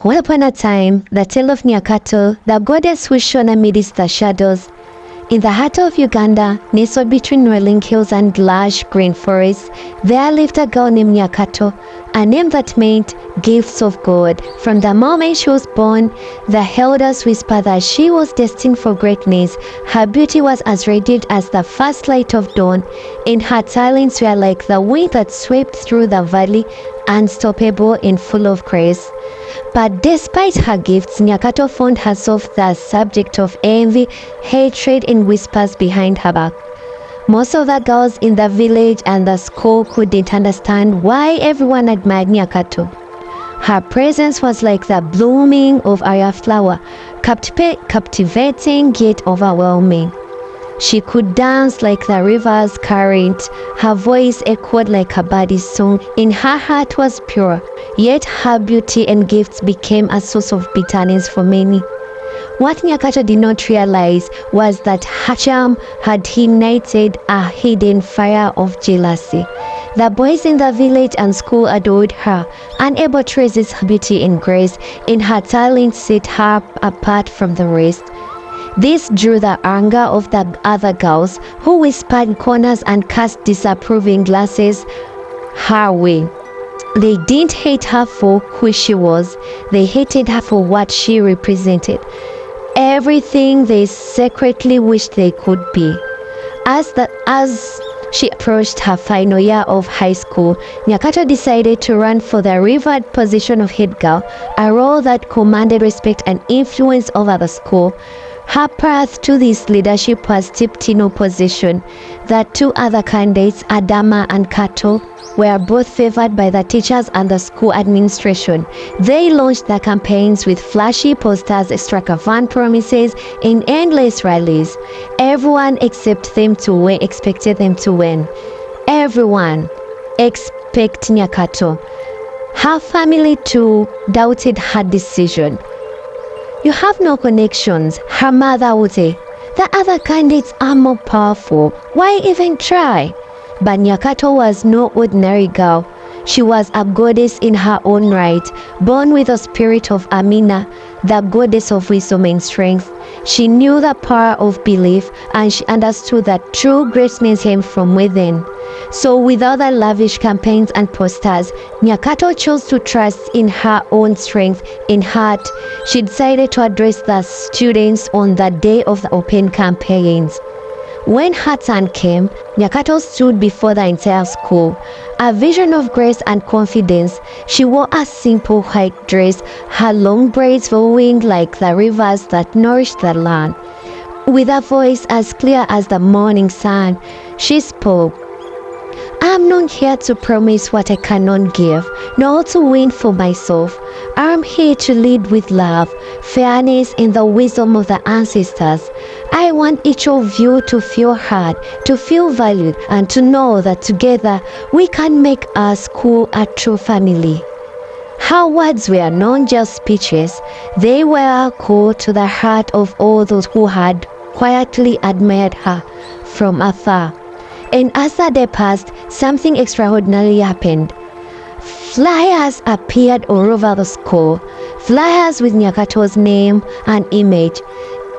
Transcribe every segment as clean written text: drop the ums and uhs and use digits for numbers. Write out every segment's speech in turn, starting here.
Once upon a time, the tale of Nyakato, the goddess who shone amidst the shadows. In the heart of Uganda, nestled between rolling hills and lush green forests, there lived a girl named Nyakato, a name that meant gifts of God. From the moment she was born, the elders whispered that she was destined for greatness. Her beauty was as radiant as the first light of dawn, and her talents were like the wind that swept through the valley, unstoppable and full of grace. But despite her gifts, Nyakato found herself the subject of envy, hatred, and whispers behind her back. Most of the girls in the village and the school couldn't understand why everyone admired Nyakato. Her presence was like the blooming of a flower, captivating yet overwhelming. She could dance like the river's current, her voice echoed like a bird's song, and her heart was pure, yet her beauty and gifts became a source of bitterness for many. What Nyakato did not realize was that her charm had ignited a hidden fire of jealousy. The boys in the village and school adored her, unable to resist her beauty and grace, and her talent set her apart from the rest. This drew the anger of the other girls, who whispered in corners and cast disapproving glances her way. They didn't hate her for who she was, they hated her for what she represented. Everything they secretly wished they could be. As she approached her final year of high school, Nyakato decided to run for the revered position of head girl, a role that commanded respect and influence over the school. Her path to this leadership was steeped in opposition. The two other candidates, Adama and Kato, were both favored by the teachers and the school administration. They launched their campaigns with flashy posters, extravagant promises, and endless rallies. Everyone expected them to win. Everyone except Nyakato. Her family too doubted her decision. "You have no connections," her mother would say. "The other candidates are more powerful. Why even try?" But Nyakato was no ordinary girl. She was a goddess in her own right, born with the spirit of Amina, the goddess of wisdom and strength. She knew the power of belief, and she understood that true greatness came from within. So without the lavish campaigns and posters, Nyakato chose to trust in her own strength. In heart, she decided to address the students on the day of the open campaigns. When her turn came, Nyakato stood before the entire school, a vision of grace and confidence. She wore a simple white dress, her long braids flowing like the rivers that nourished the land. With a voice as clear as the morning sun, she spoke. "I'm not here to promise what I cannot give, nor to win for myself. I'm here to lead with love, fairness, and the wisdom of the ancestors. I want each of you to feel heard, to feel valued, and to know that together we can make our school a true family." Her words were not just speeches, they were a call to the heart of all those who had quietly admired her from afar. And as the day passed, something extraordinary happened. Flyers appeared all over the school, flyers with Nyakato's name and image,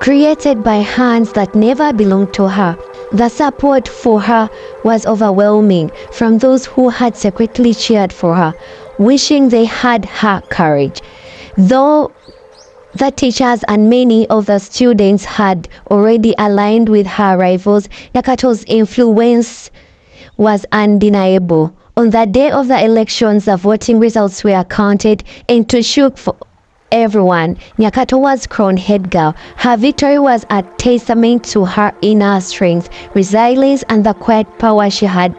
created by hands that never belonged to her. The support for her was overwhelming from those who had secretly cheered for her, wishing they had her courage. Though the teachers and many of the students had already aligned with her rivals, Nyakato's influence was undeniable. On the day of the elections, the voting results were counted, and to shock for everyone, Nyakato was crowned head girl. Her victory was a testament to her inner strength, resilience, and the quiet power she had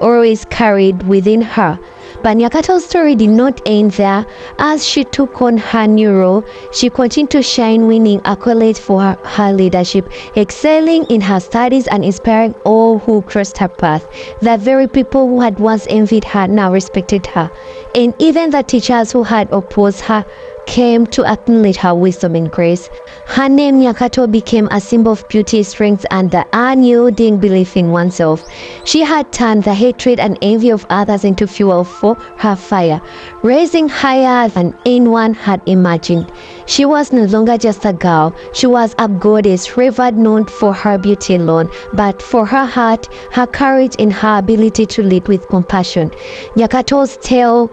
always carried within her. But Nyakato's story did not end there. As she took on her new role, she continued to shine, winning accolades for her leadership, excelling in her studies and inspiring all who crossed her path. The very people who had once envied her now respected her. And even the teachers who had opposed her came to acknowledge her wisdom and grace. Her name Nyakato became a symbol of beauty, strength, and the unyielding belief in oneself. She had turned the hatred and envy of others into fuel for her fire, raising higher than anyone had imagined. She was no longer just a girl, she was a goddess, revered not for her beauty alone, but for her heart, her courage, and her ability to lead with compassion. Nyakato's tale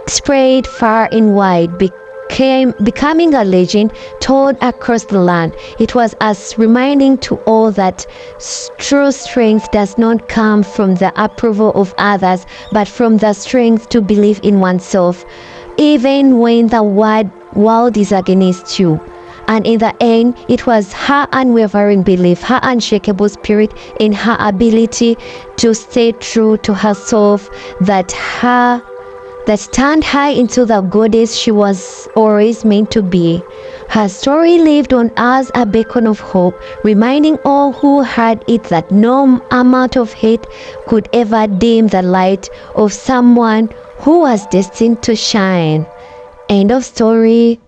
spread far and wide, becoming a legend told across the land. It was as reminding to all that true strength does not come from the approval of others, but from the strength to believe in oneself, even when the world is against you. And in the end, it was her unwavering belief, her unshakable spirit, and her ability to stay true to herself that turned her into the goddess she was always meant to be. Her story lived on as a beacon of hope, reminding all who heard it that no amount of hate could ever dim the light of someone who was destined to shine. End of story.